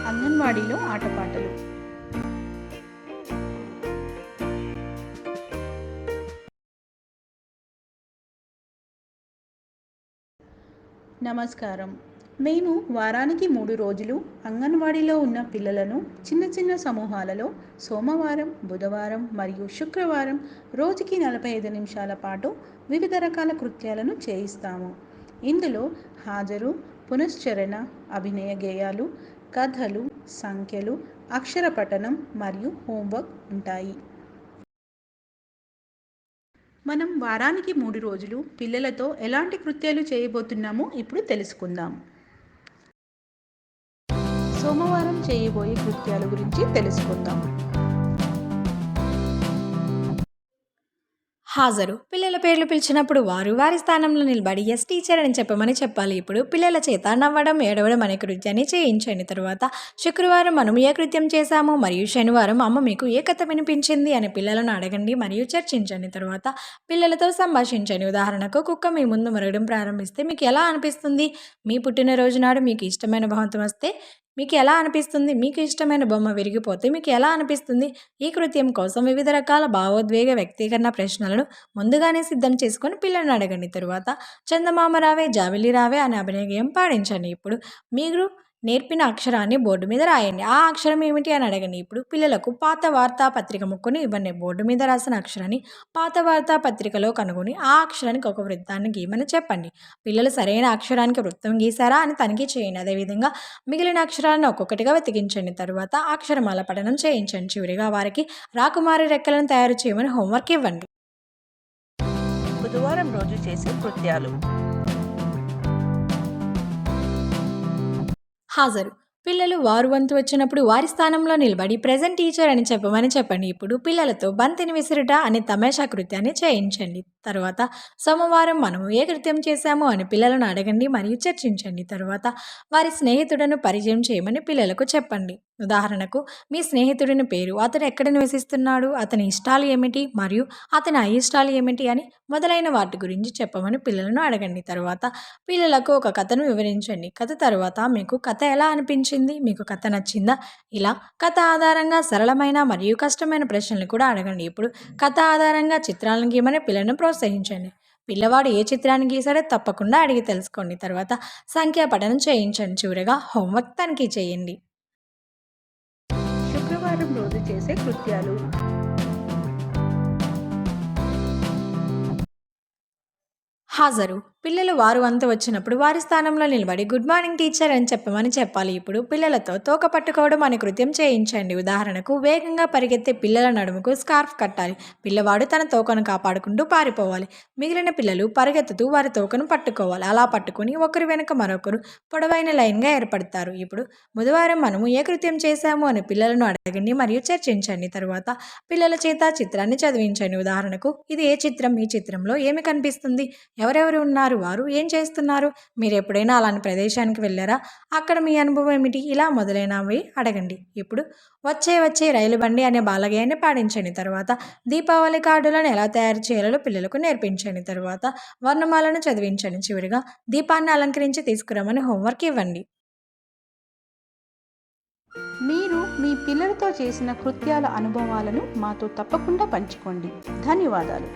అంగన్వాడీలో ఆటపాటలు. నమస్కారం. మేము వారానికి 3 రోజులు అంగన్వాడీలో ఉన్న పిల్లలను చిన్న చిన్న సమూహాలలో సోమవారం, బుధవారం మరియు శుక్రవారం రోజుకి 45 నిమిషాల పాటు వివిధ రకాల కృత్యాలను చేయిస్తాము. ఇందులో హాజరు, పునశ్చరణ, అభినయ గేయాలు, కథలు, సంఖ్యలు, అక్షర పఠనం మరియు హోంవర్క్ ఉంటాయి. మనం వారానికి 3 రోజులు పిల్లలతో ఎలాంటి కృత్యాలు చేయబోతున్నామో ఇప్పుడు తెలుసుకుందాం. సోమవారం చేయబోయే కృత్యాల గురించి తెలుసుకుందాం. హాజరు. పిల్లల పేర్లు పిలిచినప్పుడు వారు వారి స్థానంలో నిలబడి ఎస్ టీచర్ అని చెప్పమని చెప్పాలి. ఇప్పుడు పిల్లల చేత నవ్వడం, ఏడవడం అనే కృత్యాన్ని చేయించండి. తరువాత శుక్రవారం మనం ఏ కృత్యం చేశాము మరియు శనివారం అమ్మ మీకు ఏ కథ వినిపించింది అని పిల్లలను అడగండి మరియు చర్చించండి. తరువాత పిల్లలతో సంభాషించండి. ఉదాహరణకు, కుక్క మీ ముందు మొరగడం ప్రారంభిస్తే మీకు ఎలా అనిపిస్తుంది? మీ పుట్టినరోజు నాడు మీకు ఇష్టమైన బహుమతి వస్తే మీకు ఎలా అనిపిస్తుంది? మీకు ఇష్టమైన బొమ్మ విరిగిపోతే మీకు ఎలా అనిపిస్తుంది? ఈ కృత్యం కోసం వివిధ రకాల భావోద్వేగ వ్యక్తీకరణ ప్రశ్నలను ముందుగానే సిద్ధం చేసుకొని పిల్లలను అడగండి. తరువాత చందమామ రావే, జాబిలి రావే అనే అభినయ గేయం పాడించండి. ఇప్పుడు మీరు నేర్పిన అక్షరాన్ని బోర్డు మీద రాయండి. ఆ అక్షరం ఏమిటి అని అడగండి. ఇప్పుడు పిల్లలకు పాత వార్తాపత్రిక ముక్కను ఇవ్వండి. బోర్డు మీద రాసిన అక్షరాన్ని పాత వార్తాపత్రికలో కనుగొని ఆ అక్షరానికి ఒక వృత్తాన్ని గీయమని చెప్పండి. పిల్లలు సరైన అక్షరానికి వృత్తం గీశారా అని తనిఖీ చేయండి. అదేవిధంగా మిగిలిన అక్షరాలను ఒక్కొక్కటిగా వెతికించండి. తరువాత అక్షరమాల పఠనం చేయించండి. చివరిగా వారికి రాకుమారి రెక్కలను తయారు చేయమని హోంవర్క్ ఇవ్వండి. బుధవారం రోజు చేసే కృత్యాలు. హాజరు. పిల్లలు వారు వంతు వచ్చినప్పుడు వారి స్థానంలో నిలబడి ప్రెజెంట్ టీచర్ అని చెప్పమని చెప్పండి. ఇప్పుడు పిల్లలతో బంతిని విసురుట అనే తమాషా కృత్యాన్ని చేయించండి. తర్వాత సోమవారం మనము ఏ కృత్యం చేశామో అని పిల్లలను అడగండి మరియు చర్చించండి. తరువాత వారి స్నేహితుడను పరిచయం చేయమని పిల్లలకు చెప్పండి. ఉదాహరణకు, మీ స్నేహితుడిని పేరు, అతను ఎక్కడ నివసిస్తున్నాడు, అతని ఇష్టాలు ఏమిటి మరియు అతని అయిష్టాలు ఏమిటి అని మొదలైన వాటి గురించి చెప్పమని పిల్లలను అడగండి. తరువాత పిల్లలకు ఒక కథను వివరించండి. కథ తర్వాత మీకు కథ ఎలా అనిపించింది, మీకు కథ నచ్చిందా? ఇలా కథ ఆధారంగా సరళమైన మరియు కష్టమైన ప్రశ్నలు కూడా అడగండి. ఇప్పుడు కథ ఆధారంగా చిత్రాలను గీయమని పిల్లలను ప్రోత్సహించండి. పిల్లవాడు ఏ చిత్రాన్ని గీసాడో తప్పకుండా అడిగి తెలుసుకోండి. తర్వాత సంఖ్యా పఠనం చేయించండి. చివరిగా హోంవర్క్ తనిఖీ చేయండి. శుక్రవారం రోజు చేసే కృత్యాలు. హాజరు. పిల్లలు వారు వంతు వచ్చినప్పుడు వారి స్థానంలో నిలబడి గుడ్ మార్నింగ్ టీచర్ అని చెప్పమని చెప్పాలి. ఇప్పుడు పిల్లలతో తోక పట్టుకోవడం అనే కృత్యం చేయించండి. ఉదాహరణకు, వేగంగా పరిగెత్తే పిల్లల నడుముకు స్కార్ఫ్ కట్టాలి. పిల్లవాడు తన తోకను కాపాడుకుంటూ పారిపోవాలి. మిగిలిన పిల్లలు పరిగెత్తుతూ వారి తోకను పట్టుకోవాలి. అలా పట్టుకుని ఒకరి వెనుక మరొకరు పొడవైన లైన్గా ఏర్పడతారు. ఇప్పుడు బుధవారం మనము ఏ కృత్యం చేశాము అని పిల్లలను అడగండి మరియు చర్చించండి. తరువాత పిల్లల చేత చిత్రాన్ని చదివించండి. ఉదాహరణకు, ఇది ఏ చిత్రం? ఈ చిత్రంలో ఏమి కనిపిస్తుంది? ఎవరెవరు ఉన్నారు? వారు ఏం చేస్తున్నారు? మీరు ఎప్పుడైనా అలాంటి ప్రదేశానికి వెళ్ళారా? అక్కడ మీ అనుభవం ఏమిటి? ఇలా మొదలైనవి అడగండి. ఇప్పుడు వచ్చే వచ్చే రైలు బండి అనే బాలగేయాన్ని పాడించండి. తర్వాత దీపావళి కార్డులను ఎలా తయారు చేయాలో పిల్లలకు నేర్పించండి. తర్వాత వర్ణమాలను చదివించండి. చివరిగా దీపాన్ని అలంకరించి తీసుకురమ్మని హోంవర్క్ ఇవ్వండి. మీరు మీ పిల్లలతో చేసిన కృత్యాల అనుభవాలను మాతో తప్పకుండా పంచుకోండి. ధన్యవాదాలు.